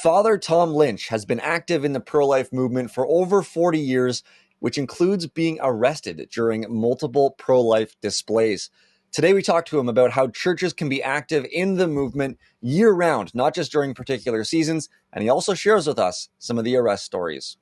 Father Tom Lynch has been active in the pro-life movement for over 40 years, which includes being arrested during multiple pro-life displays. Today we talk to him about how churches can be active in the movement year-round, not just during particular seasons, and he also shares with us some of the arrest stories.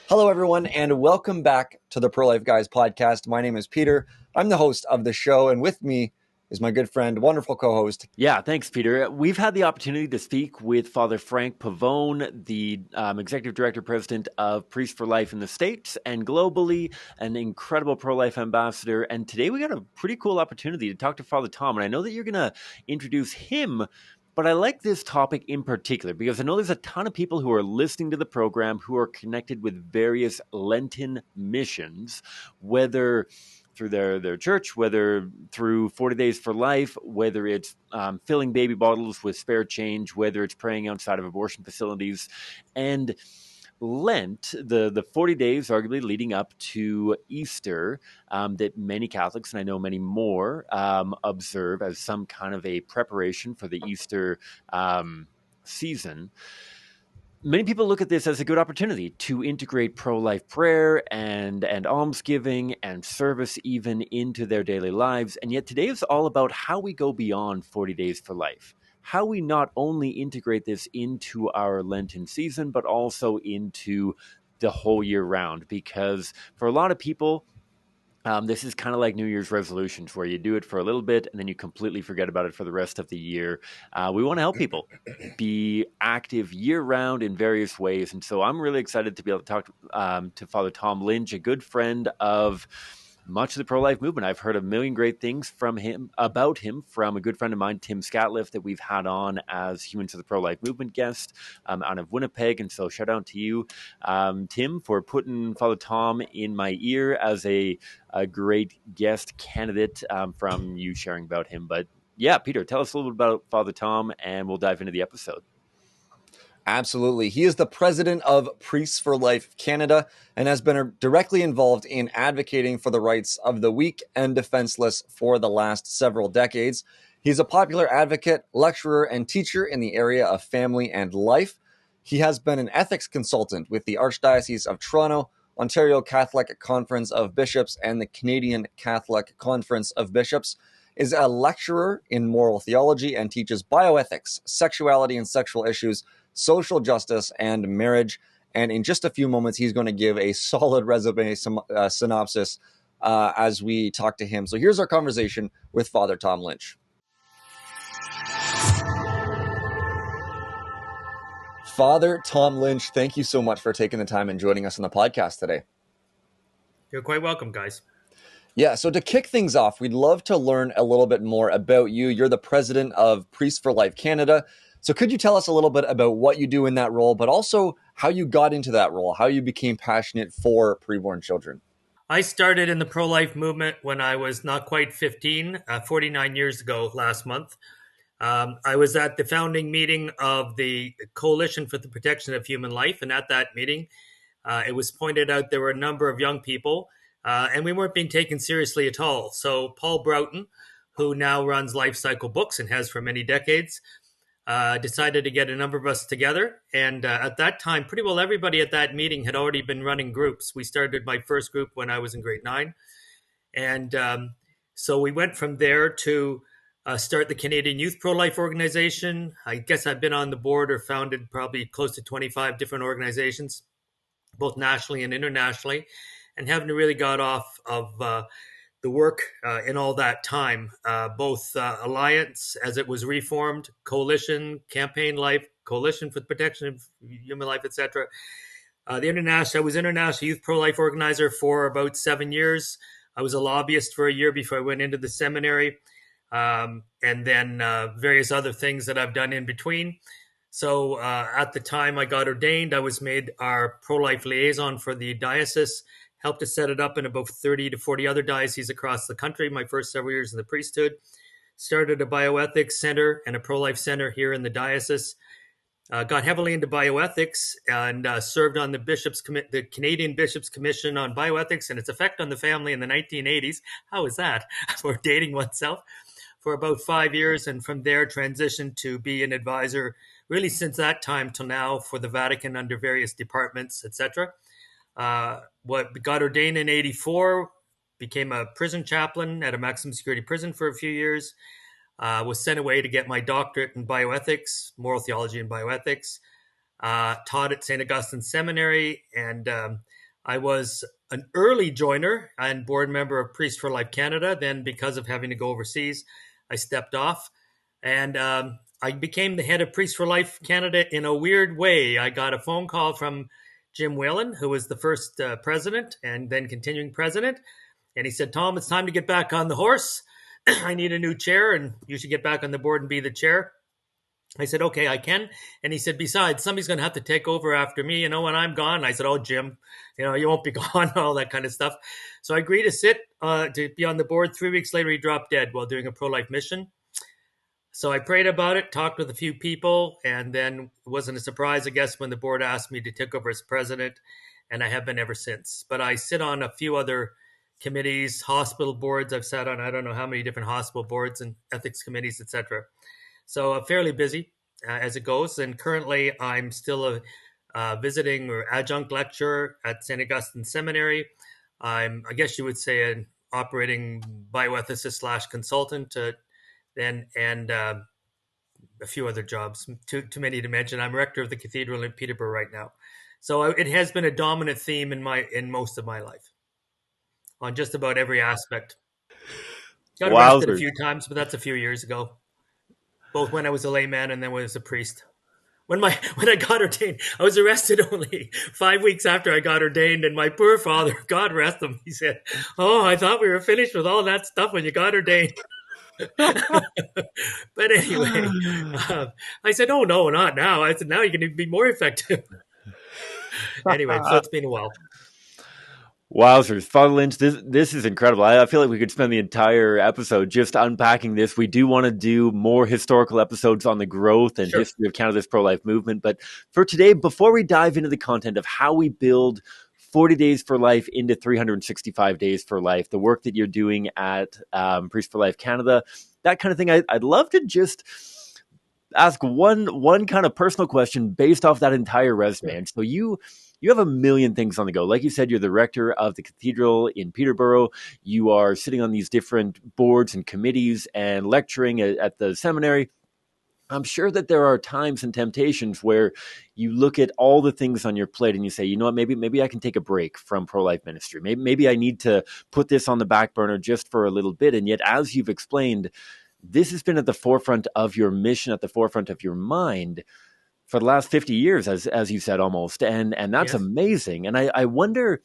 Hello, everyone, and welcome back to the Pro-Life Guys podcast. My name is Peter. I'm the host of the show, and with me is my good friend, wonderful co-host. Yeah, thanks, Peter. We've had the opportunity to speak with Father Frank Pavone, the Executive Director, President of Priests for Life in the States and globally, an incredible pro-life ambassador. And today we got a pretty cool opportunity to talk to Father Tom. And I know that you're going to introduce him, but I like this topic in particular because I know there's a ton of people who are listening to the program who are connected with various Lenten missions, whether through their church, whether through 40 Days for Life, whether it's filling baby bottles with spare change, whether it's praying outside of abortion facilities. And Lent, the 40 days arguably leading up to Easter, that many Catholics, and I know many more, observe as some kind of a preparation for the Easter season. Many people look at this as a good opportunity to integrate pro-life prayer and almsgiving and service even into their daily lives. And yet today is all about how we go beyond 40 Days for Life. How we not only integrate this into our Lenten season, but also into the whole year round. Because for a lot of people, this is kind of like New Year's resolutions where you do it for a little bit and then you completely forget about it for the rest of the year. We want to help people be active year-round in various ways. And so I'm really excited to be able to talk to Father Tom Lynch, a good friend of much of the pro-life movement. I've heard a million great things about him from a good friend of mine, Tim Scatliff, that we've had on as Humans of the Pro-Life Movement guest out of Winnipeg. And so shout out to you, Tim, for putting Father Tom in my ear as a great guest candidate from you sharing about him. But yeah, Peter, tell us a little bit about Father Tom and we'll dive into the episode. Absolutely. He is the president of Priests for Life Canada and has been directly involved in advocating for the rights of the weak and defenseless for the last several decades. He's a popular advocate, lecturer, and teacher in the area of family and life. He has been an ethics consultant with the Archdiocese of Toronto, Ontario Catholic Conference of Bishops, and the Canadian Catholic Conference of Bishops, is a lecturer in moral theology, and teaches bioethics, sexuality and sexual issues, social justice, and marriage. And in just a few moments, he's going to give a solid resume synopsis as we talk to him. So here's our conversation with Father Tom Lynch. Father Tom Lynch, thank you so much for taking the time and joining us on the podcast today. You're quite welcome, guys. Yeah, so to kick things off, we'd love to learn a little bit more about you. You're the president of Priests for Life Canada. So could you tell us a little bit about what you do in that role, but also how you got into that role, how you became passionate for preborn children? I started in the pro-life movement when I was not quite 15, 49 years ago last month. I was at the founding meeting of the Coalition for the Protection of Human Life. And at that meeting, it was pointed out there were a number of young people and we weren't being taken seriously at all. So Paul Broughton, who now runs Life Cycle Books and has for many decades, decided to get a number of us together. And at that time, pretty well everybody at that meeting had already been running groups. We started my first group when I was in grade 9. And so we went from there to start the Canadian Youth Pro-Life Organization. I guess I've been on the board or founded probably close to 25 different organizations, both nationally and internationally, and haven't really got off of the work in all that time, both Alliance as it was reformed, Coalition, Campaign Life, Coalition for the Protection of Human Life, etc. I was International Youth Pro-Life Organizer for about 7 years. I was a lobbyist for a year before I went into the seminary, and then various other things that I've done in between. So at the time I got ordained, I was made our pro-life liaison for the diocese, helped to set it up in about 30 to 40 other dioceses across the country. My first several years in the priesthood, started a bioethics center and a pro-life center here in the diocese. got heavily into bioethics and served on the Canadian Bishops Commission on Bioethics and its effect on the family in the 1980s. How is that for dating oneself? For about 5 years, and from there transitioned to be an advisor really since that time till now for the Vatican under various departments, etc. What got ordained in 84, became a prison chaplain at a maximum security prison for a few years, was sent away to get my doctorate in bioethics, moral theology and bioethics, taught at St. Augustine Seminary, and I was an early joiner and board member of Priests for Life Canada. Then, because of having to go overseas, I stepped off, and I became the head of Priests for Life Canada in a weird way. I got a phone call from Jim Whalen, who was the first president and then continuing president, and he said, "Tom, it's time to get back on the horse. I need a new chair, and you should get back on the board and be the chair." I said, "Okay, I can." And he said, "Besides, somebody's going to have to take over after me, when I'm gone." And I said, "Oh, Jim, you won't be gone," all that kind of stuff. So I agreed to sit, to be on the board. 3 weeks later, he dropped dead while doing a pro-life mission. So I prayed about it, talked with a few people, and then it wasn't a surprise, I guess, when the board asked me to take over as president, and I have been ever since. But I sit on a few other committees, hospital boards. I've sat on I don't know how many different hospital boards and ethics committees, etc. So I'm fairly busy as it goes. And currently I'm still a visiting or adjunct lecturer at St. Augustine Seminary. I guess you would say, an operating bioethicist / consultant, and a few other jobs, too many to mention. I'm rector of the cathedral in Peterborough right now. So it has been a dominant theme in most of my life, on just about every aspect. Got arrested a few times, but that's a few years ago, both when I was a layman and then when I was a priest. When I got ordained, I was arrested only 5 weeks after I got ordained, and my poor father, God rest him, he said, "Oh, I thought we were finished with all that stuff when you got ordained." But anyway, I said, "Oh, no, not now." I said, "Now you're going to be more effective." Anyway, so it's been a while. Wowzers. Father Lynch, this is incredible. I feel like we could spend the entire episode just unpacking this. We do want to do more historical episodes on the growth and history of Canada's pro-life movement. But for today, before we dive into the content of how we build 40 Days for Life into 365 Days for Life, the work that you're doing at Priests for Life Canada, that kind of thing, I'd love to just ask one kind of personal question based off that entire resume. And so you have a million things on the go. Like you said, you're the rector of the cathedral in Peterborough. You are sitting on these different boards and committees and lecturing at the seminary. I'm sure that there are times and temptations where you look at all the things on your plate and you say, you know what, maybe I can take a break from pro-life ministry. Maybe I need to put this on the back burner just for a little bit. And yet, as you've explained, this has been at the forefront of your mission, at the forefront of your mind for the last 50 years, as you said, almost. And that's amazing. And I wonder,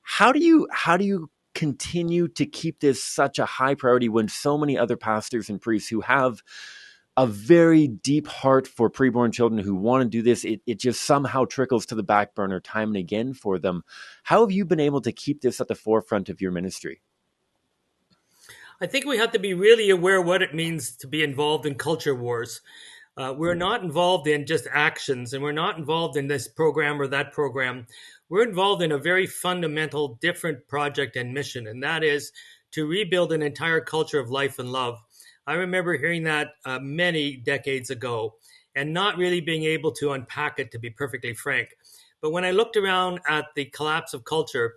how do you continue to keep this such a high priority when so many other pastors and priests who have a very deep heart for preborn children who want to do this, it just somehow trickles to the back burner time and again for them? How have you been able to keep this at the forefront of your ministry? I think we have to be really aware what it means to be involved in culture wars. We're not involved in just actions, and we're not involved in this program or that program. We're involved in a very fundamental, different project and mission, and that is to rebuild an entire culture of life and love. I remember hearing that many decades ago and not really being able to unpack it, to be perfectly frank. But when I looked around at the collapse of culture,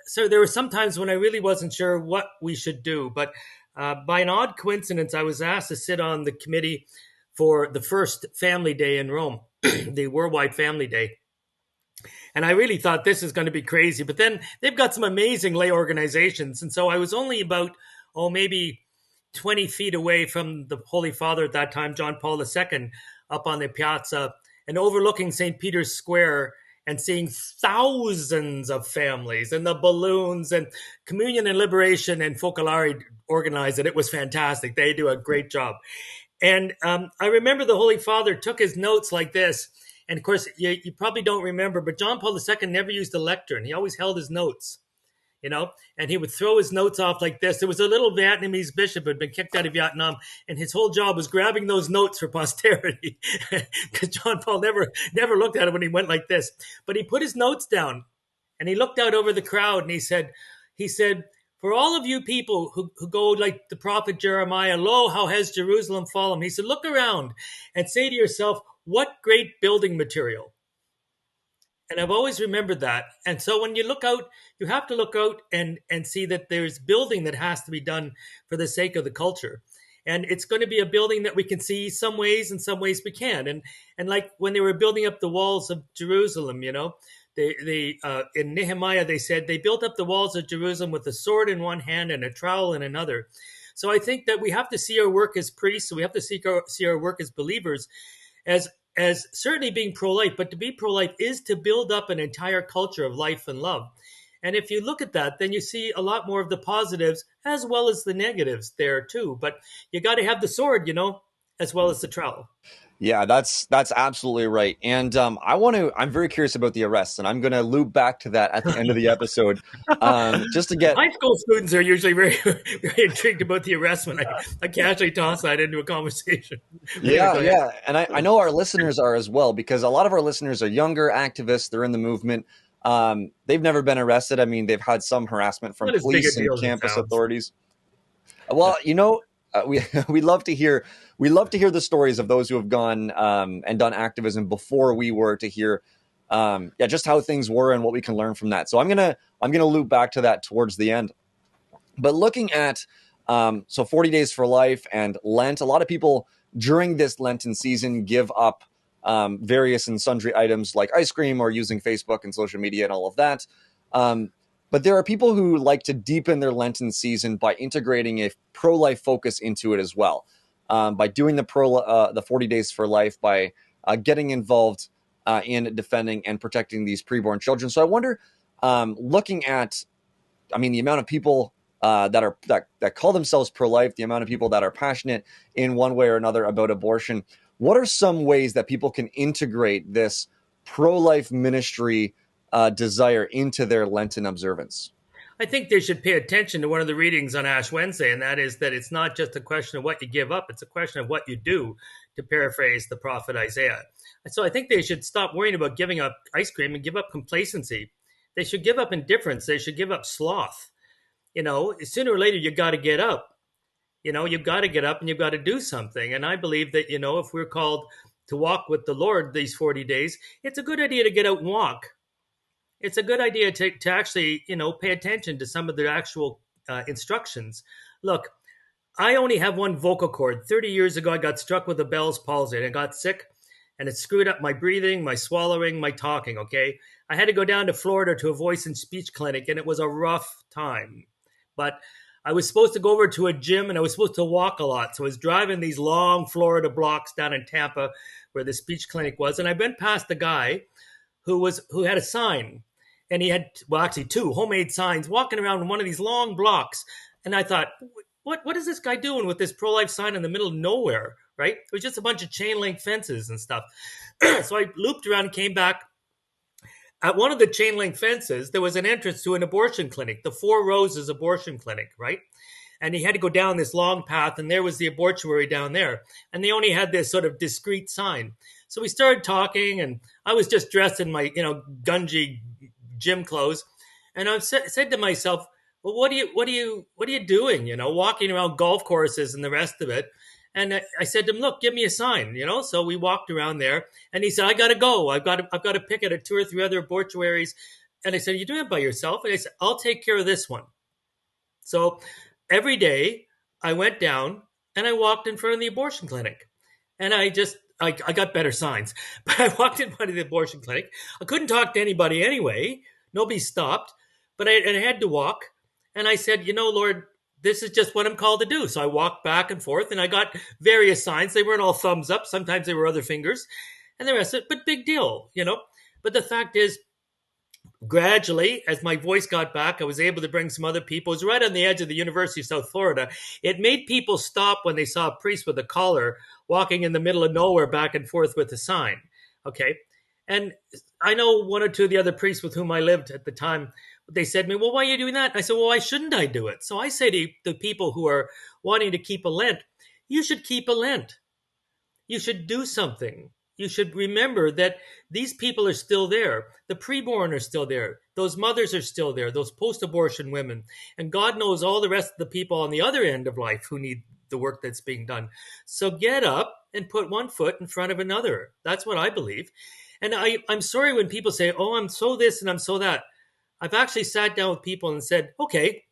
so there were some times when I really wasn't sure what we should do. But by an odd coincidence, I was asked to sit on the committee for the first Family Day in Rome, the Worldwide Family Day. And I really thought this is going to be crazy. But then they've got some amazing lay organizations. And so I was only about, maybe 20 feet away from the Holy Father at that time, John Paul II, up on the piazza and overlooking St. Peter's Square and seeing thousands of families and the balloons and Communion and Liberation and Focolare organized it. It was fantastic. They do a great job. And I remember the Holy Father took his notes like this. And of course, you probably don't remember, but John Paul II never used a lectern. He always held his notes. and he would throw his notes off like this. There was a little Vietnamese bishop who had been kicked out of Vietnam, and his whole job was grabbing those notes for posterity, because John Paul never looked at it when he went like this. But he put his notes down, and he looked out over the crowd, and he said, for all of you people who go like the prophet Jeremiah, lo, how has Jerusalem fallen? He said, look around and say to yourself, what great building material. And I've always remembered that. And so when you look out, you have to look out and see that there's building that has to be done for the sake of the culture. And it's going to be a building that we can see some ways, and some ways we can. And like when they were building up the walls of Jerusalem, they in Nehemiah, they said they built up the walls of Jerusalem with a sword in one hand and a trowel in another. So I think that we have to see our work as priests. We have to see our work as believers as certainly being pro-life, but to be pro-life is to build up an entire culture of life and love. And if you look at that, then you see a lot more of the positives as well as the negatives there too. But you got to have the sword, as well as the trowel. Yeah, that's absolutely right. And I'm very curious about the arrests, and I'm going to loop back to that at the end of the episode, just to get. High school students are usually very, very intrigued about the arrest when I casually toss that into a conversation. Yeah. And I know our listeners are as well, because a lot of our listeners are younger activists. They're in the movement. They've never been arrested. I mean, they've had some harassment from police and campus authorities. Well, we love to hear the stories of those who have gone and done activism before we were, to hear just how things were and what we can learn from that. So I'm gonna loop back to that towards the end. But looking at 40 Days for Life and Lent, a lot of people during this Lenten season give up various and sundry items like ice cream, or using Facebook and social media and all of that. But there are people who like to deepen their Lenten season by integrating a pro-life focus into it as well, by doing the 40 Days for Life, by getting involved in defending and protecting these preborn children. So I wonder, looking at, the amount of people that call themselves pro-life, the amount of people that are passionate in one way or another about abortion, what are some ways that people can integrate this pro-life ministry desire into their Lenten observance? I think they should pay attention to one of the readings on Ash Wednesday, and that is that it's not just a question of what you give up, it's a question of what you do, to paraphrase the prophet Isaiah. And so I think they should stop worrying about giving up ice cream and give up complacency. They should give up indifference. They should give up sloth. Sooner or later, you got to get up. You've got to get up and you've got to do something. And I believe that, if we're called to walk with the Lord these 40 days, it's a good idea to get out and walk. It's a good idea to actually, pay attention to some of the actual instructions. Look, I only have one vocal cord. 30 years ago, I got struck with a Bell's palsy and I got sick, and it screwed up my breathing, my swallowing, my talking, okay? I had to go down to Florida to a voice and speech clinic, and it was a rough time. But I was supposed to go over to a gym, and I was supposed to walk a lot. So I was driving these long Florida blocks down in Tampa where the speech clinic was, and I went past the guy who had a sign. And he had, actually two homemade signs walking around one of these long blocks. And I thought, what is this guy doing with this pro-life sign in the middle of nowhere, right? It was just a bunch of chain link fences and stuff. So I looped around and came back. At one of the chain link fences, there was an entrance to an abortion clinic, the Four Roses abortion clinic, right? And he had to go down this long path, and there was the abortuary down there. And they only had this sort of discreet sign. So we started talking, and I was just dressed in my, gungy gym clothes, and I said to myself, well, what are you doing, walking around golf courses and the rest of it? And I said to him, look, give me a sign, so we walked around there, and he said, I gotta go, I've got to pick at 2 or 3 other abortuaries. And I said, are you doing it by yourself? And I said, I'll take care of this one. So every day I went down and I walked in front of the abortion clinic, and I got better signs, but I walked in front of the abortion clinic. I couldn't talk to anybody anyway. Nobody stopped, but I had to walk. And I said, Lord, this is just what I'm called to do. So I walked back and forth, and I got various signs. They weren't all thumbs up. Sometimes they were other fingers and the rest of it, but big deal, But the fact is, gradually, as my voice got back, I was able to bring some other people. It was right on the edge of the University of South Florida. It made people stop when they saw a priest with a collar walking in the middle of nowhere back and forth with a sign. Okay. And I know 1 or 2 of the other priests with whom I lived at the time, they said to me, well, why are you doing that? I said, well, why shouldn't I do it? So I say to the people who are wanting to keep a Lent, you should keep a Lent. You should do something. You should remember that these people are still there. The preborn are still there. Those mothers are still there, those post-abortion women. And God knows all the rest of the people on the other end of life who need the work that's being done. So get up and put one foot in front of another. That's what I believe. And I'm sorry when people say, oh, I'm so this and I'm so that. I've actually sat down with people and said, okay,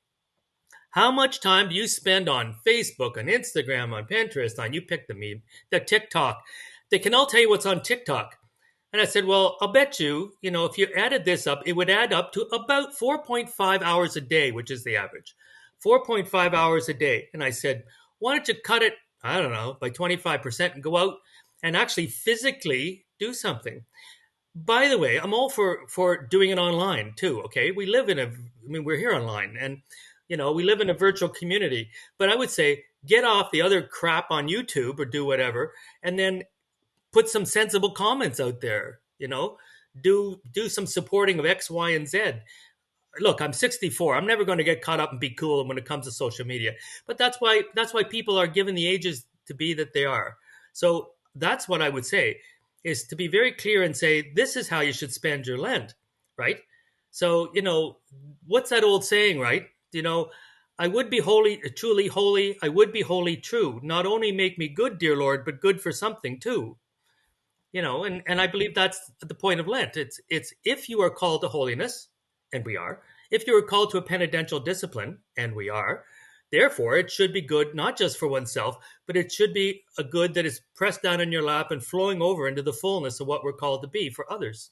how much time do you spend on Facebook, on Instagram, on Pinterest, on you pick the meme, the TikTok? They can all tell you what's on TikTok. And I said, well, I'll bet you, if you added this up, it would add up to about 4.5 hours a day, which is the average. 4.5 hours a day. And I said, why don't you cut it, I don't know, by 25% and go out and actually physically do something? By the way, I'm all for doing it online too, okay? We're here online and, we live in a virtual community. But I would say get off the other crap on YouTube or do whatever and then put some sensible comments out there, do some supporting of X, Y, and Z. Look, I'm 64. I'm never going to get caught up and be cool when it comes to social media. But that's why people are given the ages to be that they are. So that's what I would say, is to be very clear and say, this is how you should spend your Lent, right? So, what's that old saying, right? I would be holy, truly holy. I would be holy, true. Not only make me good, dear Lord, but good for something too. And I believe that's the point of Lent. It's if you are called to holiness, and we are, if you are called to a penitential discipline, and we are, therefore it should be good, not just for oneself, but it should be a good that is pressed down in your lap and flowing over into the fullness of what we're called to be for others.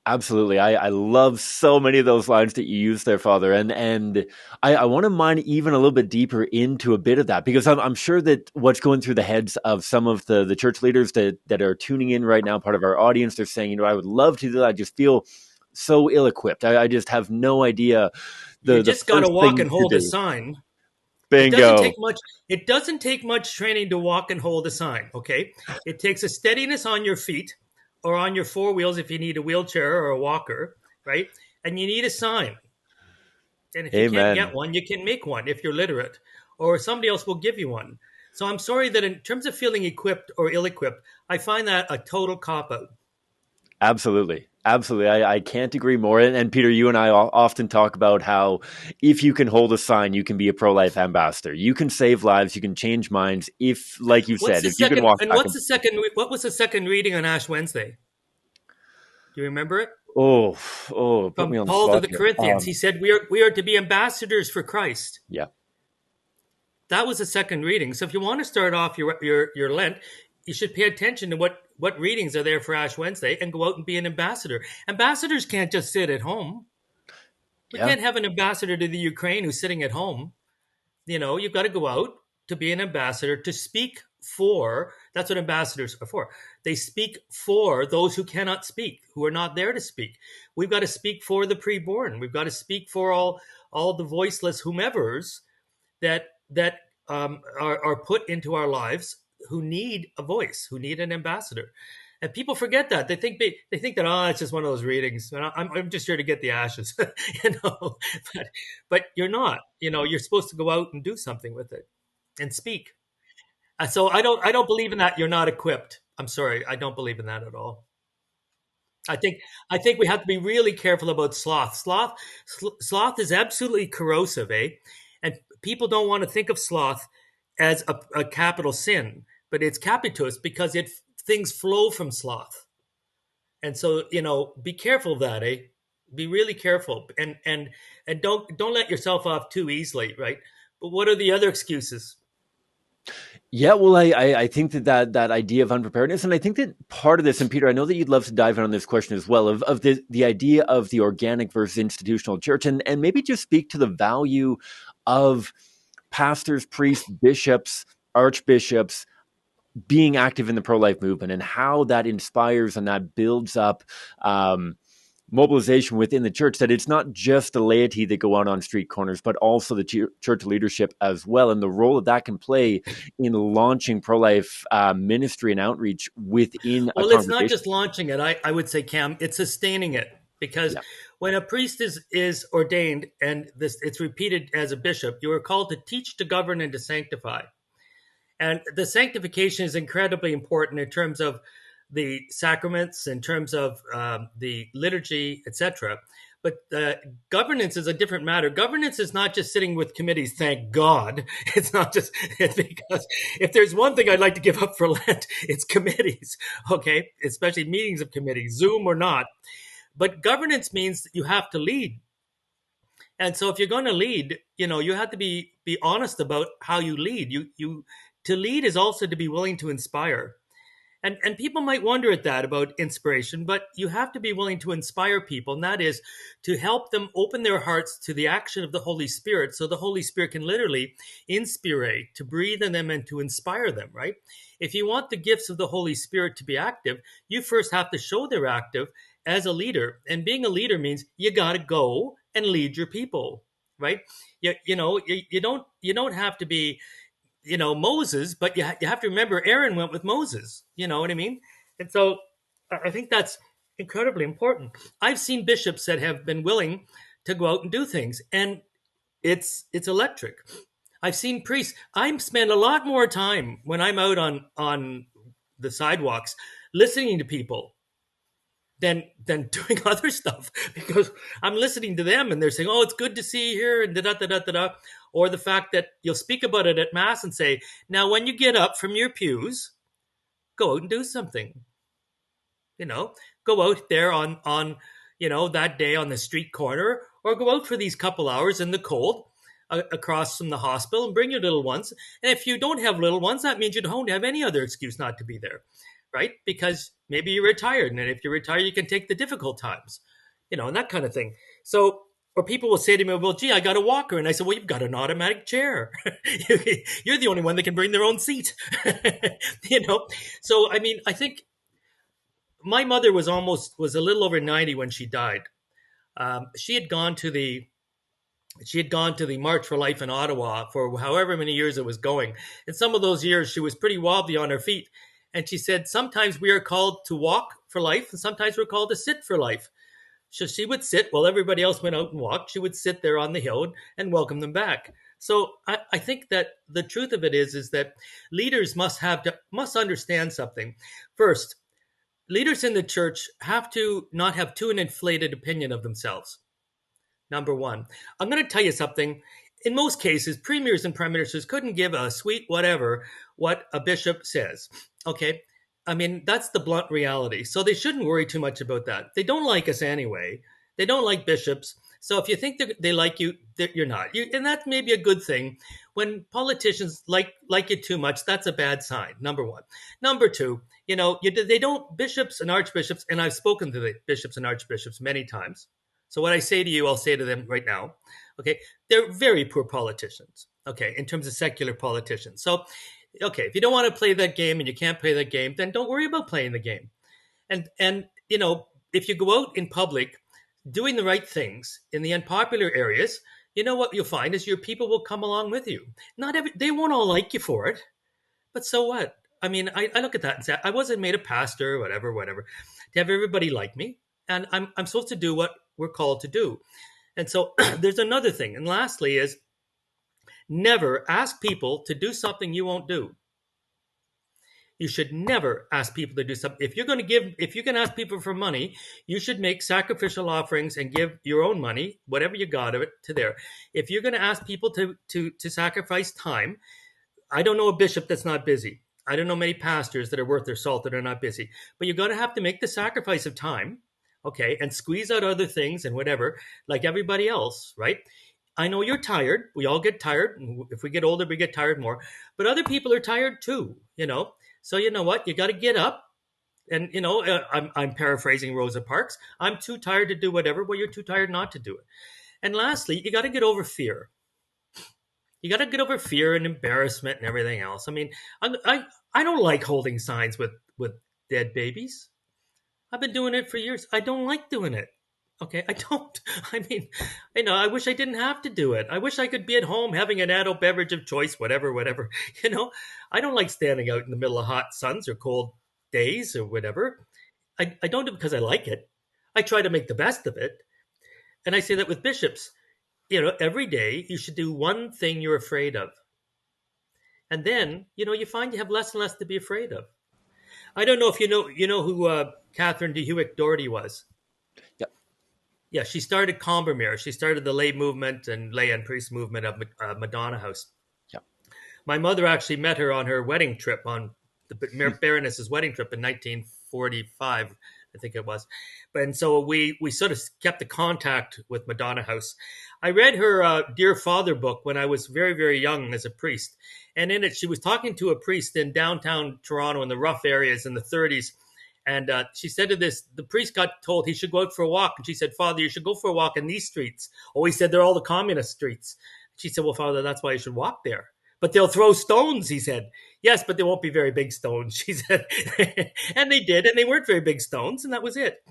Absolutely. I love so many of those lines that you use there, Father. And I want to mine even a little bit deeper into a bit of that, because I'm sure that what's going through the heads of some of the church leaders that are tuning in right now, part of our audience, they're saying, I would love to do that. I just feel so ill-equipped. I just have no idea. You just got to walk and hold a sign. Bingo. It doesn't take much training to walk and hold a sign, okay? It takes a steadiness on your feet, or on your four wheels if you need a wheelchair or a walker, right? And you need a sign. And if you can't get one, you can make one if you're literate, or somebody else will give you one. So I'm sorry that in terms of feeling equipped or ill-equipped, I find that a total cop-out. Absolutely. Absolutely. I can't agree more. And Peter, you and I often talk about how if you can hold a sign, you can be a pro-life ambassador. You can save lives. You can change minds. If, like you said, if you can walk back. And what was the second reading on Ash Wednesday? Do you remember it? Oh, from Paul to the Corinthians. He said, we are to be ambassadors for Christ. Yeah. That was the second reading. So if you want to start off your Lent, you should pay attention to what readings are there for Ash Wednesday and go out and be an ambassador. Ambassadors can't just sit at home. We can't have an ambassador to the Ukraine who's sitting at home. You've got to go out to be an ambassador, to speak for. That's what ambassadors are for. They speak for those who cannot speak, who are not there to speak. We've got to speak for the preborn. We've got to speak for all the voiceless whomevers that are put into our lives, who need a voice, who need an ambassador. And people forget that. They think that, it's just one of those readings. I'm just here to get the ashes, but you're not. You're supposed to go out and do something with it and speak. So I don't believe in that. You're not equipped. I'm sorry. I don't believe in that at all. I think we have to be really careful about sloth. Sloth is absolutely corrosive, and people don't want to think of sloth as a capital sin, but it's capitus because things flow from sloth. And so, be careful of that, Be really careful, and don't let yourself off too easily, right? But what are the other excuses? Yeah, well, I think that idea of unpreparedness, and I think that part of this, and Peter, I know that you'd love to dive in on this question as well, of the idea of the organic versus institutional church, and maybe just speak to the value of pastors, priests, bishops, archbishops being active in the pro-life movement, and how that inspires and that builds up mobilization within the church, that it's not just the laity that go out on street corners, but also the church leadership as well, and the role that can play in launching pro-life ministry and outreach within a congregation. It's not just launching it. I would say, Cam, it's sustaining it, because When a priest is ordained, and this it's repeated as a bishop, you are called to teach, to govern, and to sanctify. And the sanctification is incredibly important in terms of the sacraments, in terms of the liturgy, etc. But governance is a different matter. Governance is not just sitting with committees, thank God. It's not just, it's because if there's one thing I'd like to give up for Lent, it's committees, okay? Especially meetings of committees, Zoom or not. But governance means that you have to lead. And so if you're going to lead, you have to be honest about how you lead. You to lead is also to be willing to inspire. And people might wonder at that about inspiration, but you have to be willing to inspire people, and that is to help them open their hearts to the action of the Holy Spirit, so the Holy Spirit can literally inspire, to breathe in them and to inspire them, right? If you want the gifts of the Holy Spirit to be active, you first have to show they're active as a leader. And being a leader means you got to go and lead your people, right? You don't have to be Moses, but you have to remember Aaron went with Moses. You know what I mean? And so I think that's incredibly important. I've seen bishops that have been willing to go out and do things, and it's electric. I've seen priests. I spend a lot more time when I'm out on the sidewalks listening to people than doing other stuff, because I'm listening to them and they're saying, "Oh, it's good to see you here," and da da da da da. Or the fact that you'll speak about it at Mass and say, "Now, when you get up from your pews, go out and do something. Go out there on that day on the street corner, or go out for these couple hours in the cold across from the hospital and bring your little ones. And if you don't have little ones, that means you don't have any other excuse not to be there, right? Because maybe you're retired, and if you're retired, you can take the difficult times, and that kind of thing. So, or people will say to me, "Well, gee, I got a walker," and I said, "Well, you've got an automatic chair. You're the only one that can bring their own seat." So I mean, I think my mother was a little over 90 when she died. She had gone to the March for Life in Ottawa for however many years it was going. And some of those years she was pretty wobbly on her feet. And she said, sometimes we are called to walk for life, and sometimes we're called to sit for life. So she would sit while everybody else went out and walked. She would sit there on the hill and welcome them back. So I think that the truth of it is that leaders must understand something. First, leaders in the church have to not have too an inflated opinion of themselves. Number one. I'm going to tell you something. In most cases, premiers and prime ministers couldn't give a sweet whatever what a bishop says. Okay? I mean, that's the blunt reality. So they shouldn't worry too much about that. They don't like us anyway. They don't like bishops. So if you think they like you, you're not. And that may be a good thing. When politicians like you too much, that's a bad sign, number one. Number two, they don't, bishops and archbishops, and I've spoken to the bishops and archbishops many times. So what I say to you, I'll say to them right now. Okay, they're very poor politicians, okay, in terms of secular politicians. So, okay, if you don't want to play that game and you can't play that game, then don't worry about playing the game. And if you go out in public doing the right things in the unpopular areas, what you'll find is your people will come along with you. They won't all like you for it, but so what? I mean, I look at that and say, I wasn't made a pastor, whatever, to have everybody like me. And I'm supposed to do what we're called to do. And so there's another thing. And lastly is, never ask people to do something you won't do. You should never ask people to do something. If you're going to ask people for money, you should make sacrificial offerings and give your own money, whatever you got of it, to there. If you're going to ask people to sacrifice time, I don't know a bishop that's not busy. I don't know many pastors that are worth their salt that are not busy. But you're going to have to make the sacrifice of time, okay, and squeeze out other things and whatever, like everybody else, right? I know you're tired. We all get tired. If we get older, we get tired more. But other people are tired too, So you know what? You got to get up. And, I'm paraphrasing Rosa Parks. I'm too tired to do whatever. Well, you're too tired not to do it. And lastly, you got to get over fear. You got to get over fear and embarrassment and everything else. I mean, I don't like holding signs with dead babies. I've been doing it for years. I don't like doing it. Okay, I don't. I mean, I wish I didn't have to do it. I wish I could be at home having an adult beverage of choice, whatever. I don't like standing out in the middle of hot suns or cold days or whatever. I don't do it because I like it. I try to make the best of it. And I say that with bishops. Every day you should do one thing you're afraid of. And then, you find you have less and less to be afraid of. I don't know if you know who Catherine de Hewitt Doherty was. Yeah. Yeah, she started Combermere. She started the lay movement and lay and priest movement of Madonna House. Yeah. My mother actually met her on her wedding trip, on the Baroness's wedding trip in 1945, I think it was. And so we sort of kept the contact with Madonna House. I read her Dear Father book when I was very, very young as a priest. And in it, she was talking to a priest in downtown Toronto in the rough areas in the 30s. And she said to the priest got told he should go out for a walk. And she said, Father, you should go for a walk in these streets. Oh, he said, they're all the communist streets. She said, well, Father, that's why you should walk there. But they'll throw stones, he said. Yes, but they won't be very big stones, she said. And they did, and they weren't very big stones, and that was it.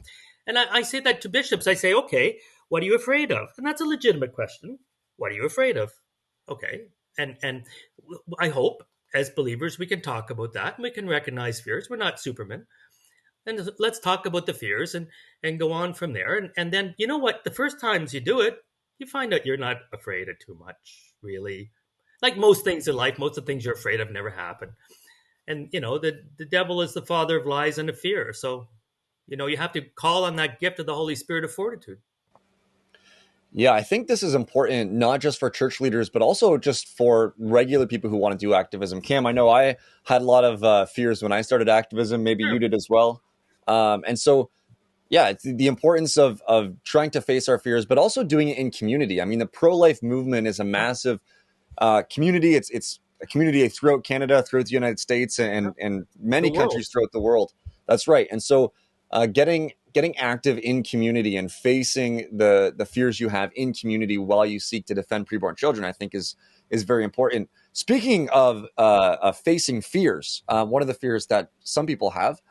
And I say that to bishops. I say, okay, what are you afraid of? And that's a legitimate question. What are you afraid of? Okay. And I hope, as believers, we can talk about that, and we can recognize fears. We're not Superman. And let's talk about the fears and go on from there. And then, you know what? The first times you do it, you find out you're not afraid of too much, really. Like most things in life, most of the things you're afraid of never happen. And, the devil is the father of lies and of fear. So, you have to call on that gift of the Holy Spirit of fortitude. Yeah, I think this is important, not just for church leaders, but also just for regular people who want to do activism. Cam, I know I had a lot of fears when I started activism. Maybe you did as well. And so, yeah, it's the importance of trying to face our fears, but also doing it in community. I mean, the pro-life movement is a massive community. It's a community throughout Canada, throughout the United States, and many countries throughout the world. That's right. And so getting active in community and facing the fears you have in community while you seek to defend preborn children, I think is very important. Speaking of facing fears, one of the fears that some people have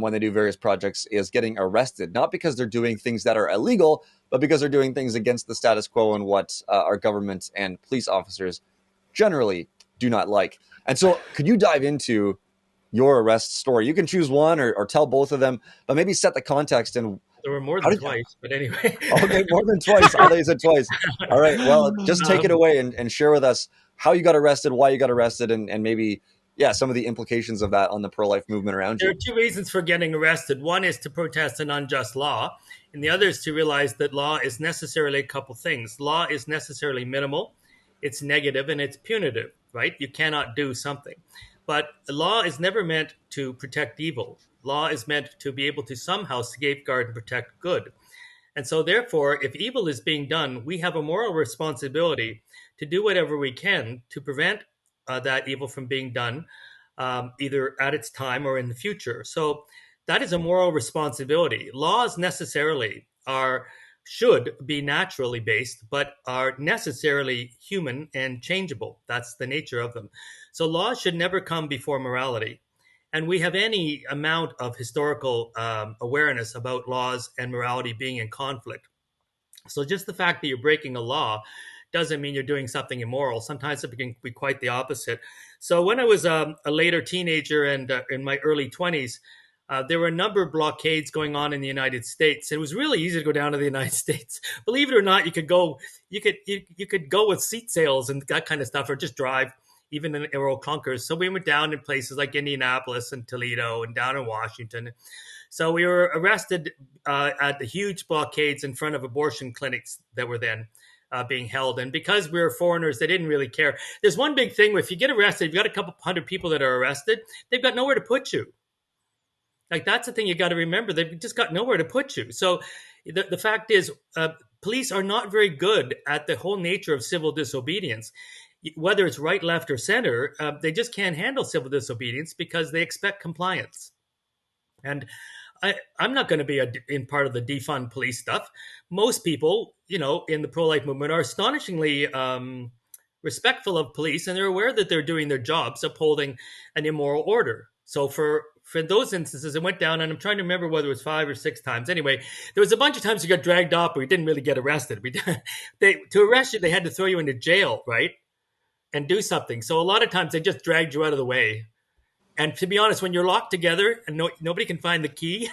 when they do various projects is getting arrested, not because they're doing things that are illegal, but because they're doing things against the status quo and what our government and police officers generally do not like. And so could you dive into your arrest story? You can choose one or tell both of them, but maybe set the context. And there were more than twice, but anyway. Okay, more than twice. I thought you said twice. All right, well, just take it away and share with us how you got arrested, why you got arrested, and maybe, some of the implications of that on the pro-life movement around you. There are two reasons for getting arrested. One is to protest an unjust law, and the other is to realize that law is necessarily a couple things. Law is necessarily minimal, it's negative, and it's punitive, right? You cannot do something. But law is never meant to protect evil. Law is meant to be able to somehow safeguard and protect good. And so therefore, if evil is being done, we have a moral responsibility to do whatever we can to prevent that evil from being done, either at its time or in the future. So that is a moral responsibility. Laws necessarily should be naturally based, but are necessarily human and changeable. That's the nature of them. So laws should never come before morality. And we have any amount of historical awareness about laws and morality being in conflict. So just the fact that you're breaking a law doesn't mean you're doing something immoral. Sometimes it can be quite the opposite. So when I was a later teenager and in my early 20s, there were a number of blockades going on in the United States. It was really easy to go down to the United States. Believe it or not, you could go with seat sales and that kind of stuff, or just drive, even in Earl Clunkers. So we went down in places like Indianapolis and Toledo and down in Washington. So we were arrested at the huge blockades in front of abortion clinics that were then being held. And because we were foreigners, they didn't really care. There's one big thing: if you get arrested, you've got a couple hundred people that are arrested, they've got nowhere to put you. Like, that's the thing you got to remember. They've just got nowhere to put you. So the fact is, police are not very good at the whole nature of civil disobedience. Whether it's right, left, or center, they just can't handle civil disobedience because they expect compliance. And I'm not going to be in part of the defund police stuff. Most people, in the pro-life movement are astonishingly respectful of police, and they're aware that they're doing their jobs, upholding an immoral order. So for those instances, it went down, and I'm trying to remember whether it was 5 or 6 times. Anyway, there was a bunch of times you got dragged off, but we didn't really get arrested. To arrest you, they had to throw you into jail, right? And do something. So a lot of times they just dragged you out of the way. And to be honest, when you're locked together and nobody can find the key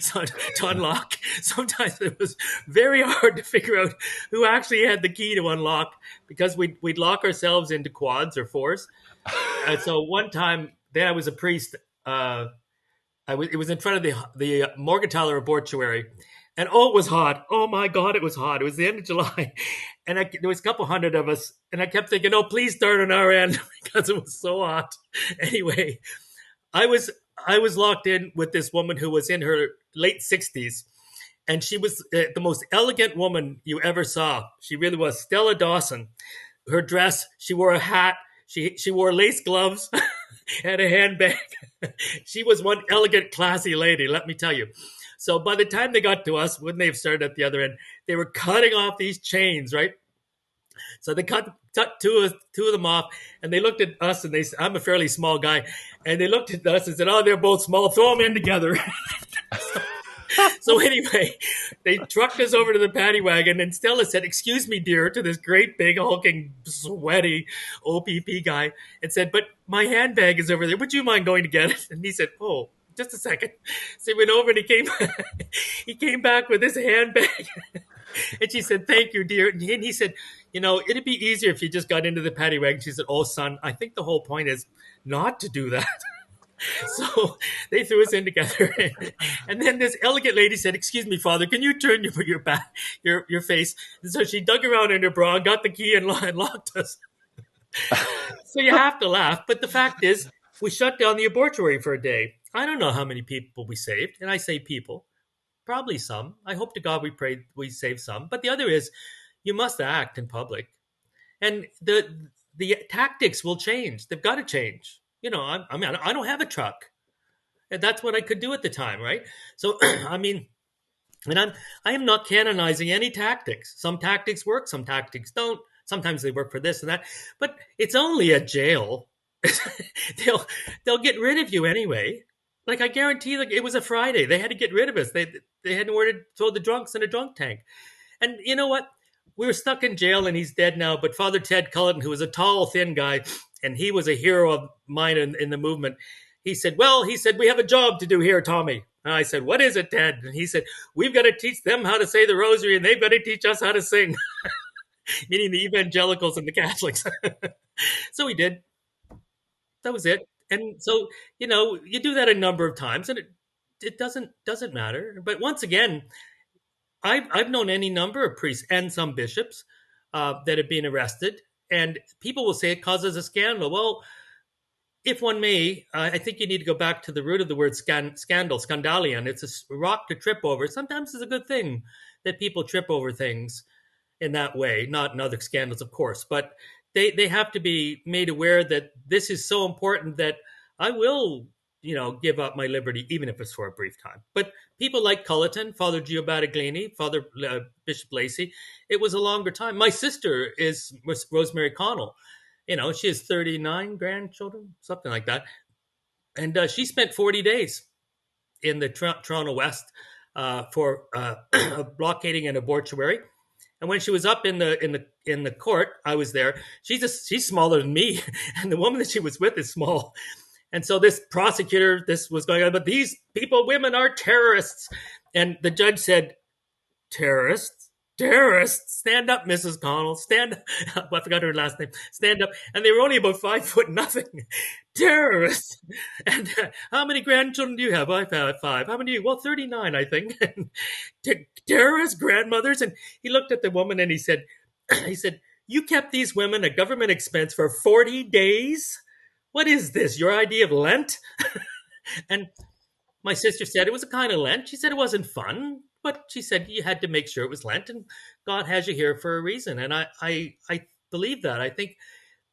so, to unlock, sometimes it was very hard to figure out who actually had the key to unlock, because we'd lock ourselves into quads or fours. And so one time, then I was a priest. It was in front of the Morgenthaler Abortuary, and oh, it was hot. Oh my God, it was hot. It was the end of July, and there was a couple hundred of us, and I kept thinking, oh, please start on our end because it was so hot. Anyway, I was locked in with this woman who was in her late 60s, and she was the most elegant woman you ever saw. She really was. Stella Dawson. Her dress, she wore a hat, she wore lace gloves, and a handbag. She was one elegant, classy lady, let me tell you. So by the time they got to us, when they've started at the other end, they were cutting off these chains, right? So they cut two of them off, and they looked at us, and they said, I'm a fairly small guy, and they looked at us and said, oh, they're both small, throw them in together. So anyway, they trucked us over to the paddy wagon, and Stella said, excuse me, dear, to this great big hulking sweaty OPP guy, and said, but my handbag is over there. Would you mind going to get it? And he said, oh, just a second. So he went over and he came back with his handbag. And she said, thank you, dear. And he said, it'd be easier if you just got into the paddy wagon. She said, oh, son, I think the whole point is not to do that. So they threw us in together, and then this elegant lady said, "Excuse me, Father, can you turn your back, your face?" And so she dug around in her bra, got the key, and locked us. So you have to laugh, but the fact is, we shut down the abortuary for a day. I don't know how many people we saved, and I say people, probably some. I hope to God we saved some. But the other is, you must act in public, and the tactics will change. They've got to change. I don't have a truck. And that's what I could do at the time, right? So, and I am not canonizing any tactics. Some tactics work, some tactics don't. Sometimes they work for this and that. But it's only a jail. They'll get rid of you anyway. Like, I guarantee, like, it was a Friday. They had to get rid of us. They had nowhere to throw the drunks in a drunk tank. And you know what? We were stuck in jail, and he's dead now. But Father Ted Culleton, who was a tall, thin guy, and he was a hero of mine in the movement, he said, we have a job to do here, Tommy. And I said, what is it, Ted? And he said, we've got to teach them how to say the rosary, and they've got to teach us how to sing. Meaning the evangelicals and the Catholics. So we did. That was it. And so, you do that a number of times, and it doesn't matter. But once again, I've known any number of priests and some bishops that have been arrested, and people will say it causes a scandal. Well, if one may, I think you need to go back to the root of the word scandal, scandalion. It's a rock to trip over. Sometimes it's a good thing that people trip over things in that way, not in other scandals, of course, but they have to be made aware that this is so important that I will, give up my liberty, even if it's for a brief time. But people like Culleton, Father Gio Battaglini, Father Bishop Lacey, it was a longer time. My sister is Rosemary Connell. She has 39 grandchildren, something like that. And she spent 40 days in the Toronto West for blockading an abortuary. And when she was up in the court, I was there. She's smaller than me, and the woman that she was with is small. And so this prosecutor, this was going on, but these women are terrorists. And the judge said, terrorists, stand up, Mrs. Connell, stand up. I forgot her last name. Stand up. And they were only about 5'0". Terrorists. And how many grandchildren do you have? I've had 5. How many do you? Well, 39, I think. Terrorist grandmothers. And he looked at the woman and he said, you kept these women at government expense for 40 days? What is this? Your idea of Lent? And my sister said it was a kind of Lent. She said it wasn't fun, but she said you had to make sure it was Lent, and God has you here for a reason. And I believe that. I think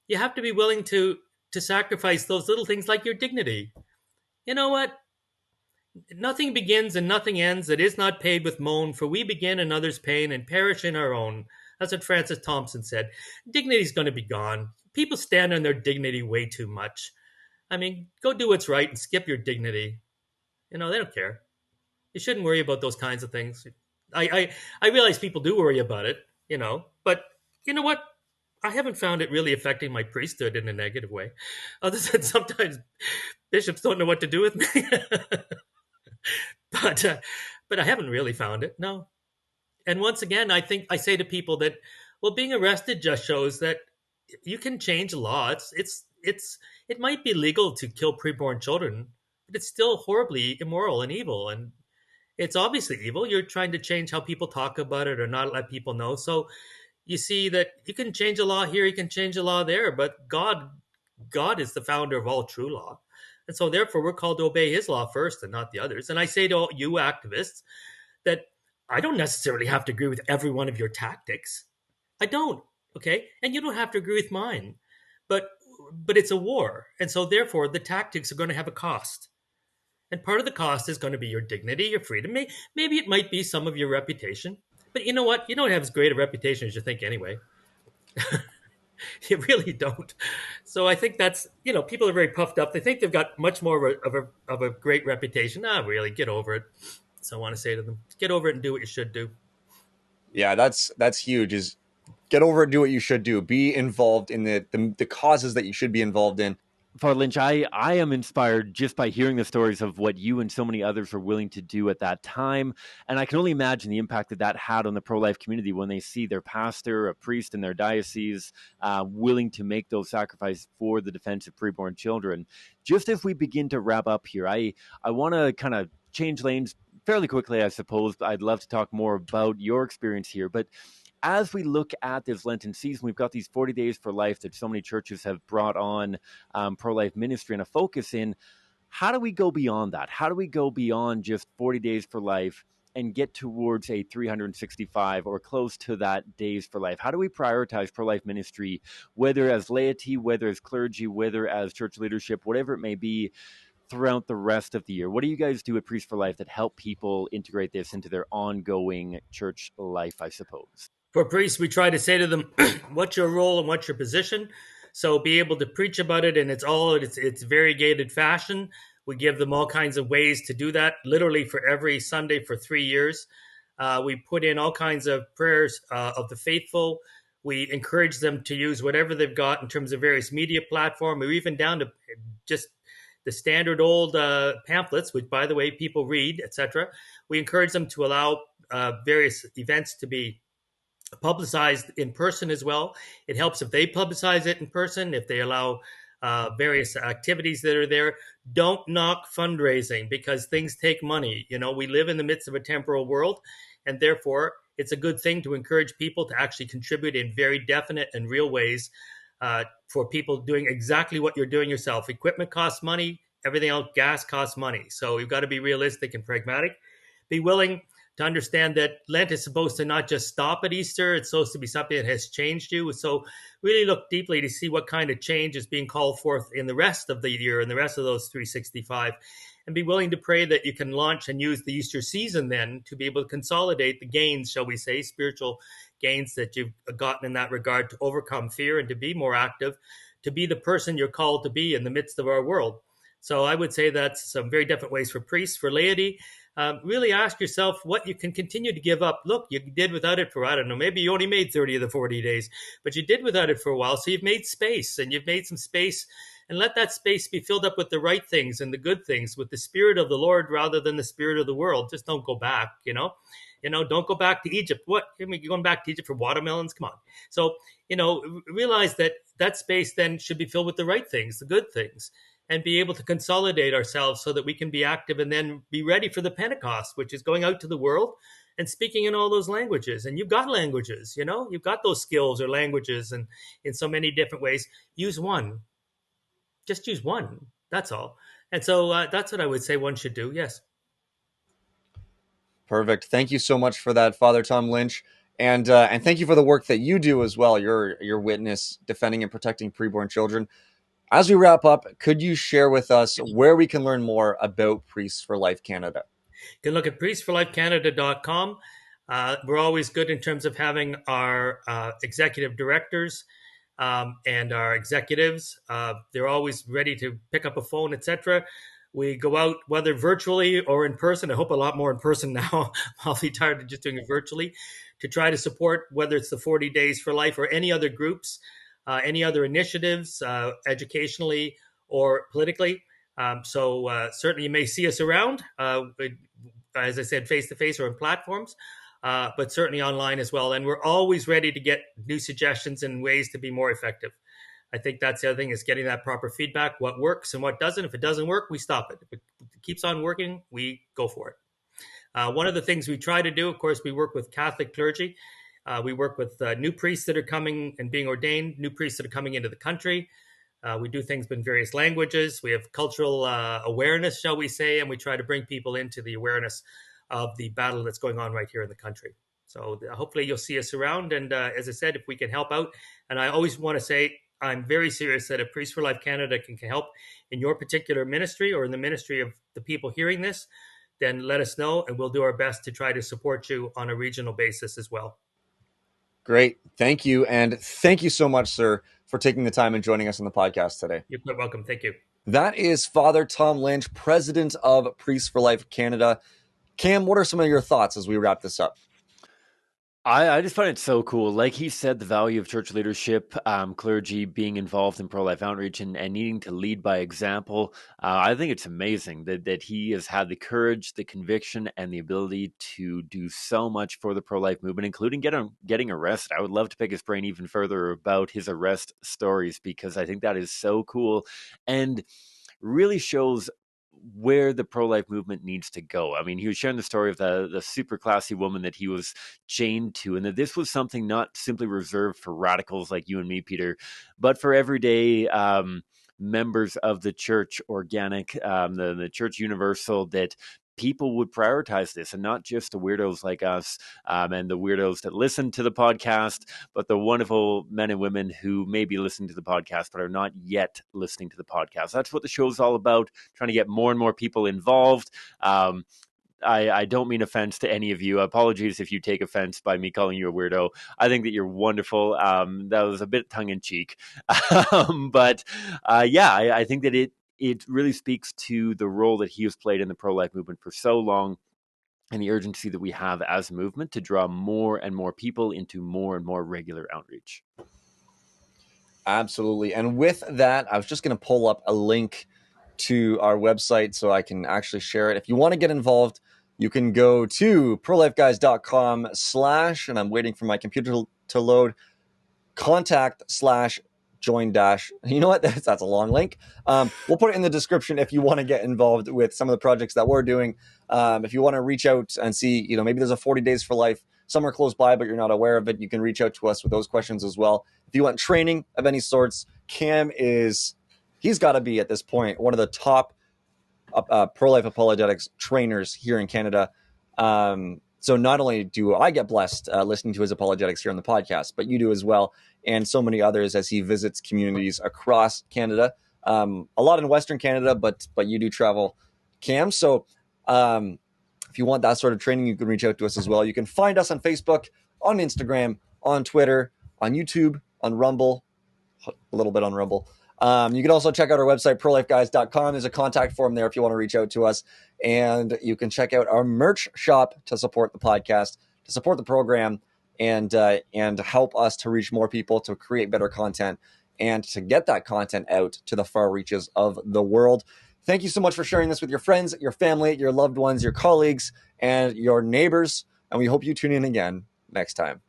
you have to be willing to sacrifice those little things like your dignity. You know what? Nothing begins and nothing ends that is not paid with moan, for we begin another's pain and perish in our own. That's what Francis Thompson said. Dignity's going to be gone. People stand on their dignity way too much. I mean, go do what's right and skip your dignity. They don't care. You shouldn't worry about those kinds of things. I realize people do worry about it, but you know what? I haven't found it really affecting my priesthood in a negative way, other than sometimes bishops don't know what to do with me. but but I haven't really found it. No. And once again, I think I say to people that, well, being arrested just shows that you can change the law. It might be legal to kill preborn children, but it's still horribly immoral and evil. And it's obviously evil. You're trying to change how people talk about it or not let people know. So you see that you can change a law here, you can change a law there, but God is the founder of all true law. And so therefore we're called to obey his law first and not the others. And I say to all you activists that I don't necessarily have to agree with every one of your tactics. I don't. Okay? And you don't have to agree with mine. But it's a war. And so therefore the tactics are going to have a cost. And part of the cost is going to be your dignity, your freedom. Maybe it might be some of your reputation. But you know what? You don't have as great a reputation as you think anyway. You really don't. So I think that's, people are very puffed up. They think they've got much more of a great reputation. Really, get over it. So I want to say to them, get over it and do what you should do. Yeah, that's huge. Is get over it, do what you should do. Be involved in the causes that you should be involved in. Fr Lynch, I am inspired just by hearing the stories of what you and so many others were willing to do at that time. And I can only imagine the impact that had on the pro-life community when they see their pastor, a priest in their diocese, willing to make those sacrifices for the defense of preborn children. Just as we begin to wrap up here, I want to kind of change lanes fairly quickly, I suppose. I'd love to talk more about your experience here. But as we look at this Lenten season, we've got these 40 days for life that so many churches have brought on pro-life ministry and a focus in. How do we go beyond that? How do we go beyond just 40 days for life and get towards a 365 or close to that days for life? How do we prioritize pro-life ministry, whether as laity, whether as clergy, whether as church leadership, whatever it may be, throughout the rest of the year? What do you guys do at Priests for Life that help people integrate this into their ongoing church life, I suppose? For priests, we try to say to them, what's your role and what's your position? So be able to preach about it in its variegated fashion. We give them all kinds of ways to do that, literally for every Sunday for 3 years. We put in all kinds of prayers of the faithful. We encourage them to use whatever they've got in terms of various media platform, or even down to just the standard old pamphlets, which, by the way, people read, etc. We encourage them to allow various events to be publicized in person as well. It helps if they publicize it in person, if they allow various activities that are there. Don't knock fundraising because things take money. We live in the midst of a temporal world, and therefore it's a good thing to encourage people to actually contribute in very definite and real ways for people doing exactly what you're doing yourself. Equipment costs money, everything else, gas costs money. So you've got to be realistic and pragmatic. Be willing to understand that Lent is supposed to not just stop at Easter, it's supposed to be something that has changed you. So really look deeply to see what kind of change is being called forth in the rest of the year and the rest of those 365. And be willing to pray that you can launch and use the Easter season then to be able to consolidate the gains, shall we say, spiritual gains that you've gotten in that regard, to overcome fear and to be more active, to be the person you're called to be in the midst of our world. So I would say that's some very different ways for priests. For laity, really ask yourself what you can continue to give up. Look, you did without it for, I don't know, maybe you only made 30 of the 40 days, but you did without it for a while. So you've made space, and you've made some space, and let that space be filled up with the right things and the good things, with the Spirit of the Lord rather than the spirit of the world. Just don't go back, don't go back to Egypt. What? I mean, you're going back to Egypt for watermelons? Come on. So, realize that space then should be filled with the right things, the good things, and be able to consolidate ourselves so that we can be active and then be ready for the Pentecost, which is going out to the world and speaking in all those languages. And you've got languages, you've got those skills or languages, and in so many different ways. Use one. Just use one. That's all. And so that's what I would say one should do. Yes. Perfect. Thank you so much for that, Father Tom Lynch. And thank you for the work that you do as well. Your witness defending and protecting preborn children. As we wrap up, could you share with us where we can learn more about Priests for Life Canada? You can look at priestsforlifecanada.com. We're always good in terms of having our executive directors and our executives. They're always ready to pick up a phone, etc. We go out, whether virtually or in person. I hope a lot more in person now. I'll be tired of just doing it virtually, to try to support, whether it's the 40 Days for Life or any other groups, any other initiatives, educationally or politically. So certainly you may see us around, as I said, face-to-face or in platforms, but certainly online as well. And we're always ready to get new suggestions and ways to be more effective. I think that's the other thing, is getting that proper feedback, what works and what doesn't. If it doesn't work, we stop it. If it keeps on working, we go for it. One of the things we try to do, of course, we work with Catholic clergy. We work with new priests that are coming and being ordained, new priests that are coming into the country. We do things in various languages. We have cultural awareness, shall we say, and we try to bring people into the awareness of the battle that's going on right here in the country. So hopefully you'll see us around. And as I said, if we can help out, and I always want to say, I'm very serious that if Priests for Life Canada can help in your particular ministry or in the ministry of the people hearing this, then let us know, and we'll do our best to try to support you on a regional basis as well. Great. Thank you. And thank you so much, sir, for taking the time and joining us on the podcast today. You're quite welcome. Thank you. That is Father Tom Lynch, President of Priests for Life Canada. Cam, what are some of your thoughts as we wrap this up? I just find it so cool. Like he said, the value of church leadership, clergy being involved in pro-life outreach and needing to lead by example. I think it's amazing that he has had the courage, the conviction, and the ability to do so much for the pro-life movement, including getting arrested. I would love to pick his brain even further about his arrest stories, because I think that is so cool and really shows where the pro-life movement needs to go. I mean, he was sharing the story of the super classy woman that he was chained to, and that this was something not simply reserved for radicals like you and me, Peter, but for everyday members of the church organic, the church universal, that people would prioritize this, and not just the weirdos like us and the weirdos that listen to the podcast, but the wonderful men and women who may be listening to the podcast but are not yet listening to the podcast. That's what the show is all about, trying to get more and more people involved. I don't mean offense to any of you. Apologies if you take offense by me calling you a weirdo. I think that you're wonderful. That was a bit tongue-in-cheek. But I think that it really speaks to the role that he has played in the pro-life movement for so long, and the urgency that we have as a movement to draw more and more people into more and more regular outreach. Absolutely. And with that, I was just going to pull up a link to our website so I can actually share it. If you want to get involved, you can go to prolifeguys.com/ and I'm waiting for my computer to load, contact/join dash. You know what? That's a long link. We'll put it in the description if you want to get involved with some of the projects that we're doing. If you want to reach out and see, maybe there's a 40 Days for Life somewhere close by, but you're not aware of it, you can reach out to us with those questions as well. If you want training of any sorts, Cam he's got to be at this point one of the top pro-life apologetics trainers here in Canada. So not only do I get blessed listening to his apologetics here on the podcast, but you do as well, and so many others as he visits communities across Canada. A lot in Western Canada, but you do travel, Cam. So if you want that sort of training, you can reach out to us as well. You can find us on Facebook, on Instagram, on Twitter, on YouTube, on Rumble, a little bit on Rumble. You can also check out our website, prolifeguys.com. There's a contact form there if you want to reach out to us. And you can check out our merch shop to support the podcast, to support the program, and help us to reach more people, to create better content, and to get that content out to the far reaches of the world. Thank you so much for sharing this with your friends, your family, your loved ones, your colleagues, and your neighbors. And we hope you tune in again next time.